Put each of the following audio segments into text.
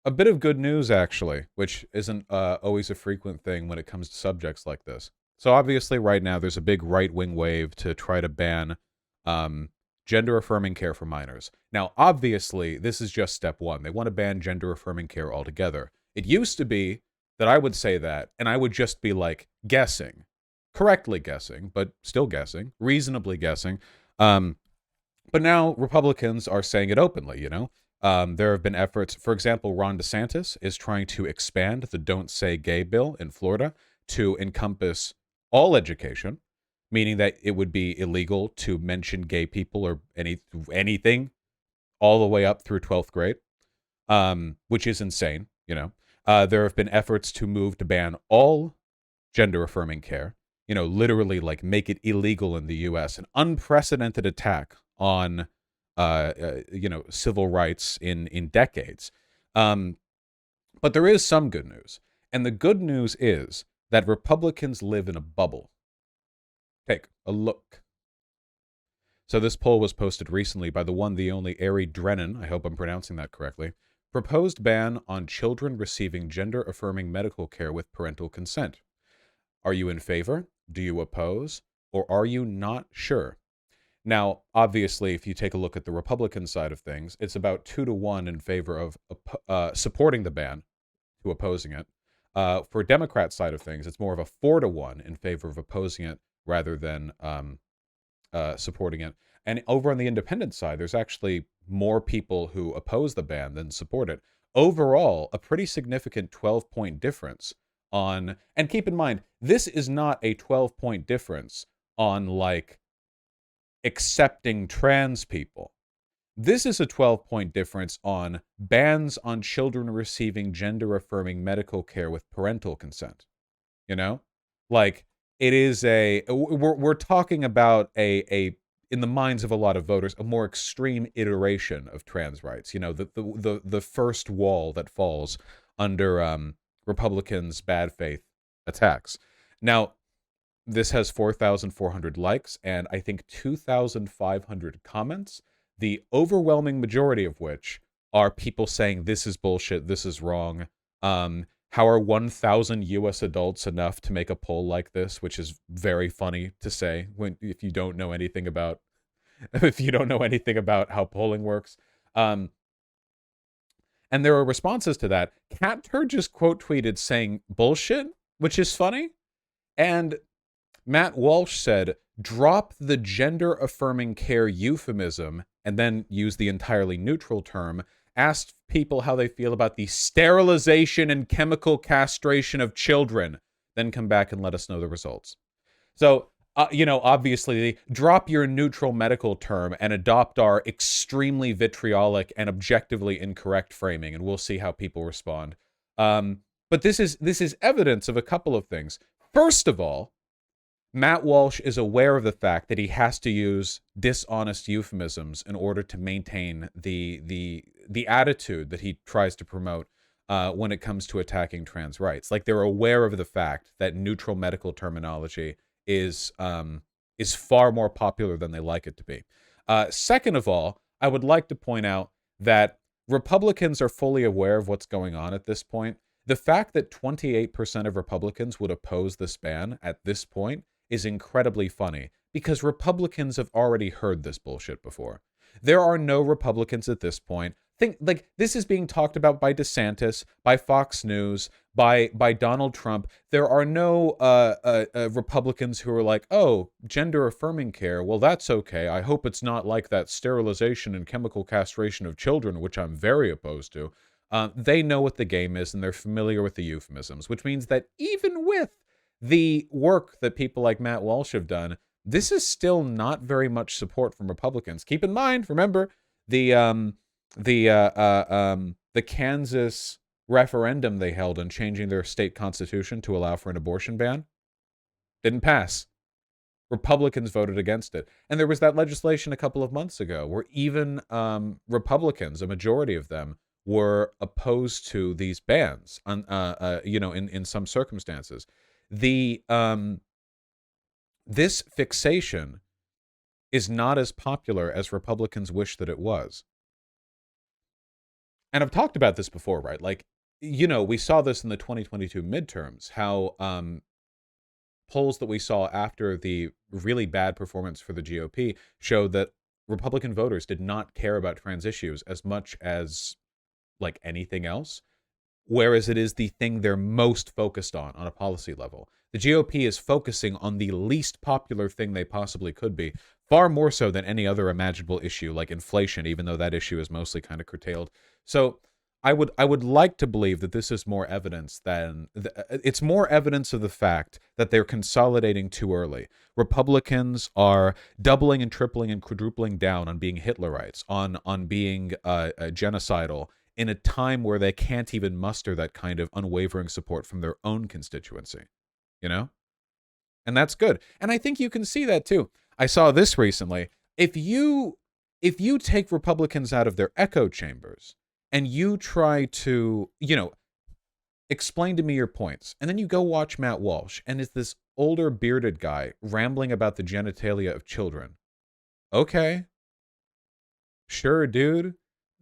a bit of good news, actually, which isn't always a frequent thing when it comes to subjects like this. So obviously, right now, there's a big right-wing wave to try to ban um, gender-affirming care for minors. Now, obviously, this is just step one. They want to ban gender-affirming care altogether. It used to be that I would say that, and I would just be like guessing, correctly guessing, but still guessing, reasonably guessing. Um, but now Republicans are saying it openly, you know? There have been efforts, for example, Ron DeSantis is trying to expand the Don't Say Gay bill in Florida to encompass all education, meaning that it would be illegal to mention gay people or anything all the way up through 12th grade, which is insane, you know? There have been efforts to move to ban all gender affirming care, you know, literally like make it illegal in the US, an unprecedented attack on you know, civil rights in decades. Um, but there is some good news. And the good news is that Republicans live in a bubble. Take a look. So this poll was posted recently by the one, the only Ari Drennan. I hope I'm pronouncing that correctly. Proposed ban on children receiving gender affirming medical care with parental consent. Are you in favor? Do you oppose? Or are you not sure? Now, obviously, if you take a look at the Republican side of things, it's about 2-1 in favor of supporting the ban to opposing it. For Democrat side of things, it's more of a 4-1 in favor of opposing it rather than supporting it. And over on the independent side, there's actually more people who oppose the ban than support it. Overall, a pretty significant 12-point difference on, and keep in mind, this is not a 12-point difference on like accepting trans people. This is a 12-point difference on bans on children receiving gender affirming medical care with parental consent. You know? Like it is we're talking about a in the minds of a lot of voters a more extreme iteration of trans rights. You know, the first wall that falls under Republicans' bad faith attacks. Now, this has 4,400 likes and I think 2,500 comments, the overwhelming majority of which are people saying this is bullshit, this is wrong. How are 1,000 U.S. adults enough to make a poll like this? Which is very funny to say when if you don't know anything about if you don't know anything about how polling works. Um, and there are responses to that. Cat Turd just quote tweeted saying bullshit, which is funny. And Matt Walsh said, drop the gender affirming care euphemism and then use the entirely neutral term. Asked people how they feel about the sterilization and chemical castration of children. Then come back and let us know the results. So, you know, obviously, drop your neutral medical term and adopt our extremely vitriolic and objectively incorrect framing, and we'll see how people respond. But this is evidence of a couple of things. First of all, Matt Walsh is aware of the fact that he has to use dishonest euphemisms in order to maintain the attitude that he tries to promote when it comes to attacking trans rights. Like they're aware of the fact that neutral medical terminology is far more popular than they like it to be. Second of all, I would like to point out that Republicans are fully aware of what's going on at this point. The fact that 28% of Republicans would oppose this ban at this point is incredibly funny because Republicans have already heard this bullshit before. There are no Republicans at this point. Think like this is being talked about by DeSantis, by Fox News, by Donald Trump. There are no Republicans who are like, oh, gender affirming care. Well, that's okay. I hope it's not like that sterilization and chemical castration of children, which I'm very opposed to. They know what the game is and they're familiar with the euphemisms, which means that even with the work that people like Matt Walsh have done, this is still not very much support from Republicans. Keep in mind, remember the Kansas referendum they held on changing their state constitution to allow for an abortion ban didn't pass. Republicans voted against it, and there was that legislation a couple of months ago where even Republicans, a majority of them, were opposed to these bans. You know, in some circumstances. The this fixation is not as popular as Republicans wish that it was. and I've talked about this before, right? Like, you know, we saw this in the 2022 midterms, how polls that we saw after the really bad performance for the GOP showed that Republican voters did not care about trans issues as much as like anything else, whereas it is the thing they're most focused on a policy level. The GOP is focusing on the least popular thing they possibly could be, far more so than any other imaginable issue like inflation, even though that issue is mostly kind of curtailed. So I would like to believe that this is more evidence than it's more evidence of the fact that they're consolidating too early. Republicans are doubling and tripling and quadrupling down on being Hitlerites, on being genocidal in a time where they can't even muster that kind of unwavering support from their own constituency, you know? And that's good. And I think you can see that too. I saw this recently. If you take Republicans out of their echo chambers and you try to, you know, explain to me your points, and then you go watch Matt Walsh, and it's this older bearded guy rambling about the genitalia of children. Okay. Sure, dude.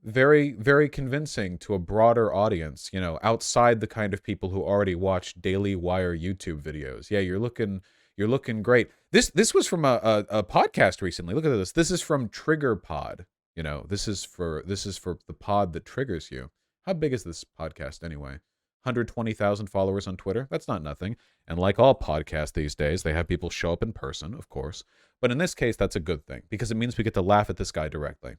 Very, very convincing to a broader audience, you know, outside the kind of people who already watch Daily Wire YouTube videos. Yeah, you're looking great. This was from a podcast recently. Look at this. This is from Trigger Pod. You know, this is for the pod that triggers you. How big is this podcast anyway? 120,000 followers on Twitter. That's not nothing. And like all podcasts these days, they have people show up in person, of course. But in this case, that's a good thing because it means we get to laugh at this guy directly.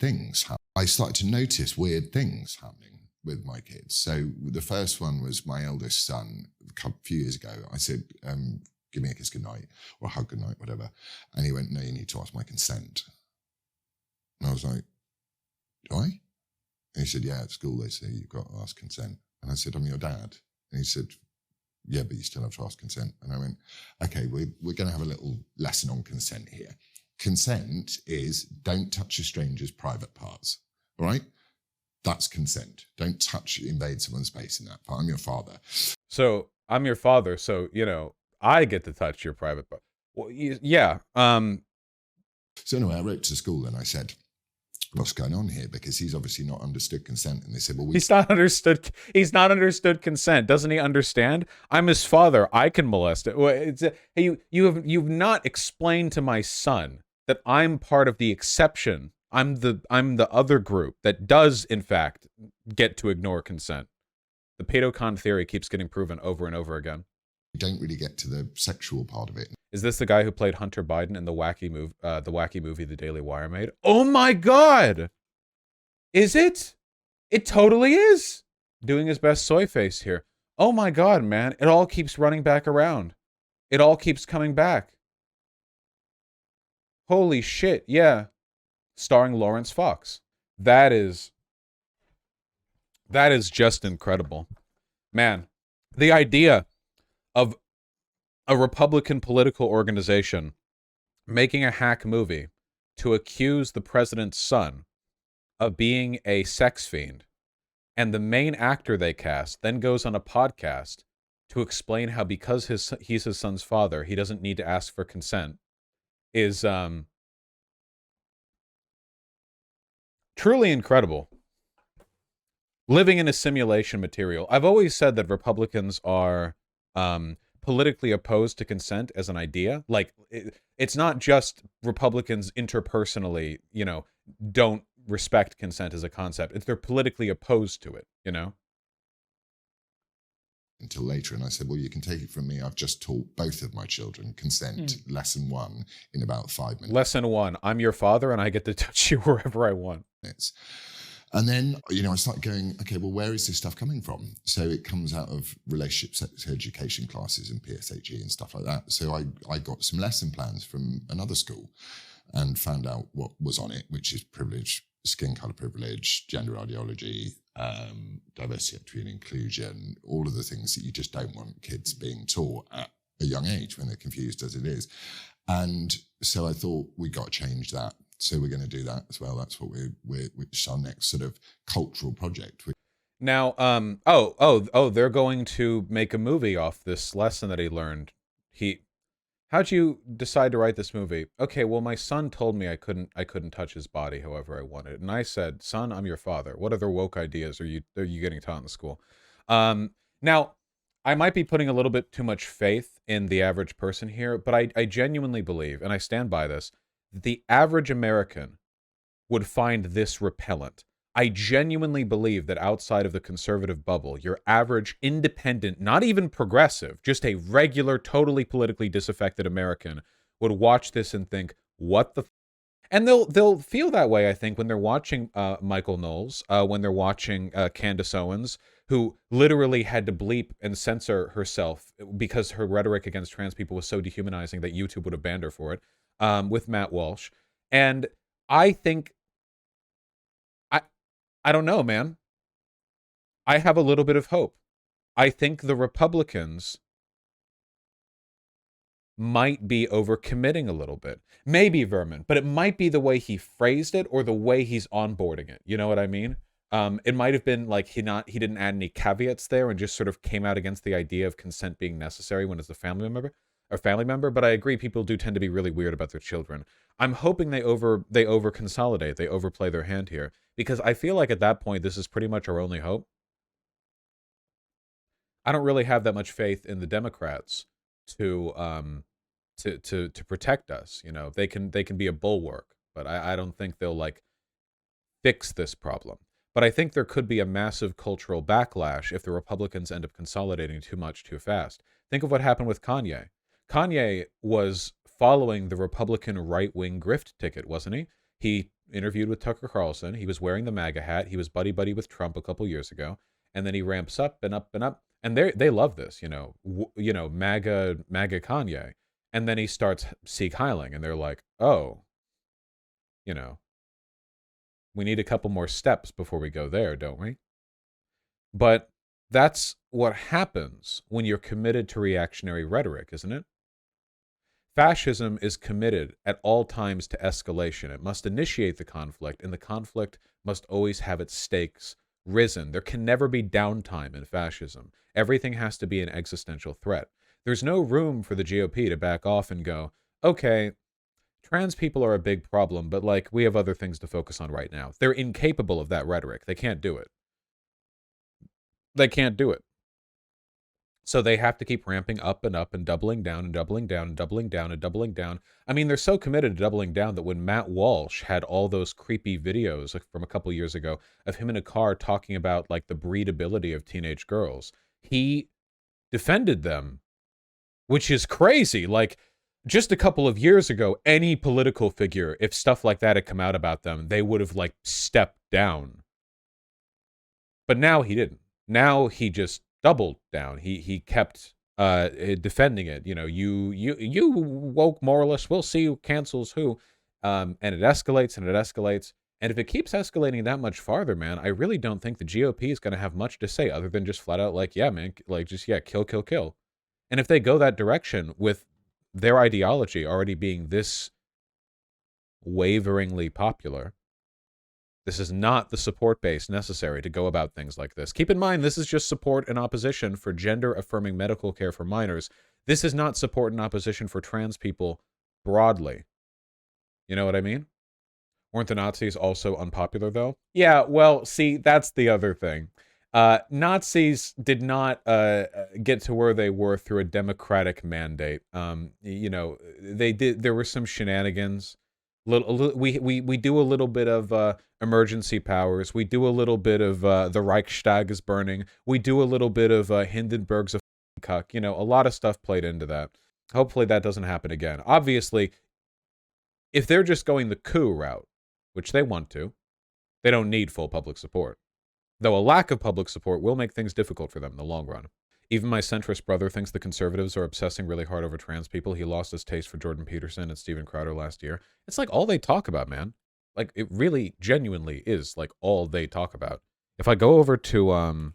Things. I started to notice weird things happening with my kids. So the first one was my eldest son. A few years ago, I said, give me a kiss goodnight or a hug goodnight, whatever. And he went, no, you need to ask my consent. And I was like, do I? And he said, yeah, at school they say you've got to ask consent. And I said, I'm your dad. And he said, yeah, but you still have to ask consent. And I went, okay, we're going to have a little lesson on consent here. Consent is don't touch a stranger's private parts, all right? That's consent. Don't invade someone's space in that part. I'm your father. So I'm your father, so, you know, I get to touch your private part. Well, yeah. So anyway, I wrote to school and I said, what's going on here? Because he's obviously not understood consent. And they said, well, he's not understood consent. Doesn't he understand? I'm his father. I can molest it. Well, hey, you've not explained to my son that I'm part of the exception. I'm the other group that does in fact get to ignore consent. The pedocon theory keeps getting proven over and over again. You don't really get to the sexual part of it. Is this the guy who played Hunter Biden in the wacky movie The Daily Wire made? Oh my God! Is it? It totally is. Doing his best soy face here. Oh my God, man! It all keeps running back around. It all keeps coming back. Holy shit! Yeah, starring Lawrence Fox. That is just incredible, man. The idea of a Republican political organization making a hack movie to accuse the president's son of being a sex fiend, and the main actor they cast then goes on a podcast to explain how because he's his son's father, he doesn't need to ask for consent, is truly incredible. Living in a simulation material. I've always said that Republicans are politically opposed to consent as an idea. Like, it's not just Republicans interpersonally, you know, don't respect consent as a concept. It's they're politically opposed to it, you know? Until later, and I said, well, you can take it from me. I've just taught both of my children consent, lesson 1, in about 5 minutes. Lesson 1, I'm your father and I get to touch you wherever I want. And then, you know, I started going, okay, well, where is this stuff coming from? So it comes out of relationship sex education classes and PSHE and stuff like that. So I got some lesson plans from another school and found out what was on it, which is privilege, skin color privilege, gender ideology, diversity, equity and inclusion, all of the things that you just don't want kids being taught at a young age when they're confused as it is. And so I thought we got to change that. So we're going to do that as well. That's what which is our next sort of cultural project. Now, they're going to make a movie off this lesson that he learned. How'd you decide to write this movie? Okay, well, my son told me I couldn't touch his body however I wanted. And I said, son, I'm your father. What other woke ideas are you getting taught in the school? Now, I might be putting a little bit too much faith in the average person here, but I genuinely believe, and I stand by this, the average American would find this repellent. I genuinely believe that outside of the conservative bubble, your average independent, not even progressive, just a regular, totally politically disaffected American would watch this and think, "What the?" And they'll feel that way, I think, when they're watching Michael Knowles, when they're watching Candace Owens, who literally had to bleep and censor herself because her rhetoric against trans people was so dehumanizing that YouTube would have banned her for it. With Matt Walsh, and I think I I don't know, man. I have a little bit of hope. I think the Republicans might be overcommitting a little bit. Maybe Vermin, but it might be the way he phrased it or the way he's onboarding it. You know what I mean? It might have been like he didn't add any caveats there and just sort of came out against the idea of consent being necessary when it's a family member or family member. But I agree, people do tend to be really weird about their children. I'm hoping they over consolidate, they overplay their hand here because I feel like at that point this is pretty much our only hope. I don't really have that much faith in the Democrats to to protect us. You know, they can be a bulwark, but I don't think they'll like fix this problem. But I think there could be a massive cultural backlash if the Republicans end up consolidating too much too fast. Think of what happened with Kanye. Kanye was following the Republican right-wing grift ticket, wasn't he? He interviewed with Tucker Carlson. He was wearing the MAGA hat. He was buddy-buddy with Trump a couple years ago. And then he ramps up and up and up. And they love this, MAGA Kanye. And then he starts Sieg Heiling, and they're like, oh, you know, we need a couple more steps before we go there, don't we? But that's what happens when you're committed to reactionary rhetoric, isn't it? Fascism is committed at all times to escalation. It must initiate the conflict, and the conflict must always have its stakes risen. There can never be downtime in fascism. Everything has to be an existential threat. There's no room for the GOP to back off and go, okay, trans people are a big problem, but like we have other things to focus on right now. They're incapable of that rhetoric. They can't do it. They can't do it. So they have to keep ramping up and doubling down and doubling down and doubling down and doubling down. I mean, they're so committed to doubling down that when Matt Walsh had all those creepy videos like, from a couple years ago of him in a car talking about like the breedability of teenage girls, he defended them, which is crazy. Like just a couple of years ago, any political figure, if stuff like that had come out about them, they would have like stepped down. But now he didn't. Now he just doubled down. He kept defending it. You know, you woke moralists. We'll see who cancels who. And it escalates and it escalates. And if it keeps escalating that much farther, man, I really don't think the GOP is going to have much to say other than just flat out like, yeah, man, like just, yeah, kill, kill, kill. And if they go that direction with their ideology already being this waveringly popular, this is not the support base necessary to go about things like this. Keep in mind, this is just support and opposition for gender-affirming medical care for minors. This is not support and opposition for trans people broadly. You know what I mean? Weren't the Nazis also unpopular, though? Yeah, well, see, that's the other thing. Nazis did not get to where they were through a democratic mandate. They did. There were some shenanigans. We do a little bit of emergency powers. We do a little bit of the Reichstag is burning. We do a little bit of Hindenburg's a cuck. You know, a lot of stuff played into that. Hopefully that doesn't happen again. Obviously, if they're just going the coup route, which they want to, they don't need full public support. Though a lack of public support will make things difficult for them in the long run. Even my centrist brother thinks the conservatives are obsessing really hard over trans people. He lost his taste for Jordan Peterson and Steven Crowder last year. It's like all they talk about, man. Like it really genuinely is like all they talk about. If I go over to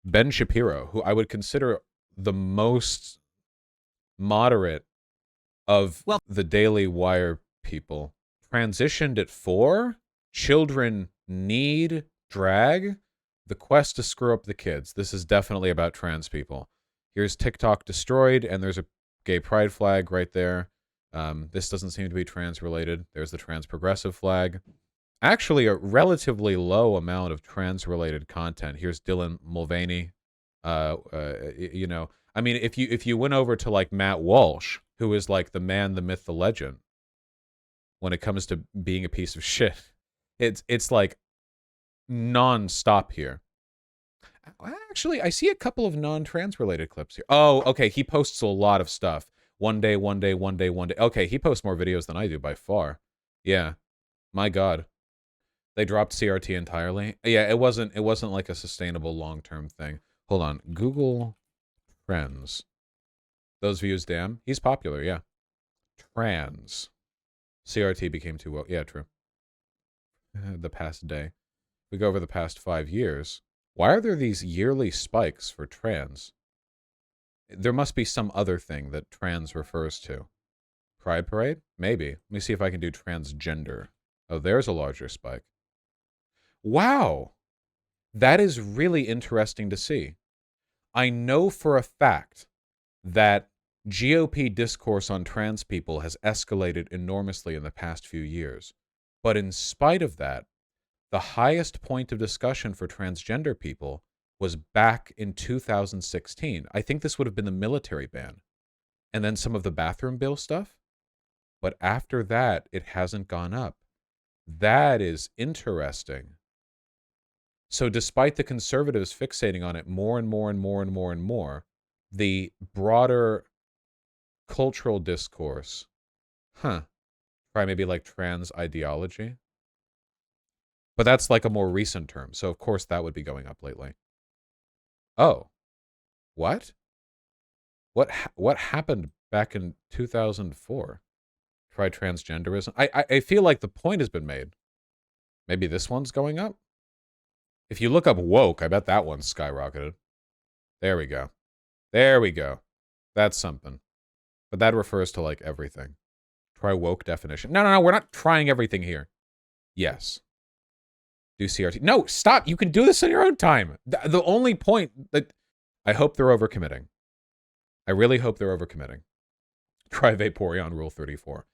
Ben Shapiro, who I would consider the most moderate of the Daily Wire people, transitioned at 4, children need drag, the quest to screw up the kids. This is definitely about trans people. Here's TikTok destroyed, and there's a gay pride flag right there. This doesn't seem to be trans related. There's the trans progressive flag. Actually, a relatively low amount of trans related content. Here's Dylan Mulvaney. You know, I mean, if you went over to like Matt Walsh, who is like the man, the myth, the legend, when it comes to being a piece of shit, it's like non-stop here. Actually, I see a couple of non-trans related clips here. Oh, okay, he posts a lot of stuff. One day, one day, one day, one day. Okay, he posts more videos than I do by far. Yeah, my God, they dropped CRT entirely. Yeah, it wasn't like a sustainable long-term thing. Hold on, Google Trends. Those views, damn. He's popular, yeah. Trans. CRT became too woke. Yeah, true. The past day. We go over the past 5 years. Why are there these yearly spikes for trans? There must be some other thing that trans refers to. Pride Parade? Maybe. Let me see if I can do transgender. Oh, there's a larger spike. Wow. That is really interesting to see. I know for a fact that GOP discourse on trans people has escalated enormously in the past few years. But in spite of that, the highest point of discussion for transgender people was back in 2016. I think this would have been the military ban. And then some of the bathroom bill stuff. But after that, it hasn't gone up. That is interesting. So despite the conservatives fixating on it more and more and more and more and more, the broader cultural discourse, try maybe like trans ideology. But that's like a more recent term, so of course that would be going up lately. Oh, what? What happened back in 2004? Try transgenderism. I feel like the point has been made. Maybe this one's going up. If you look up woke, I bet that one's skyrocketed. There we go. There we go. That's something. But that refers to like everything. Try woke definition. No, we're not trying everything here. Yes. Do CRT. No, stop. You can do this on your own time. The only point that I hope they're overcommitting. I really hope they're overcommitting. Try Vaporeon Rule 34.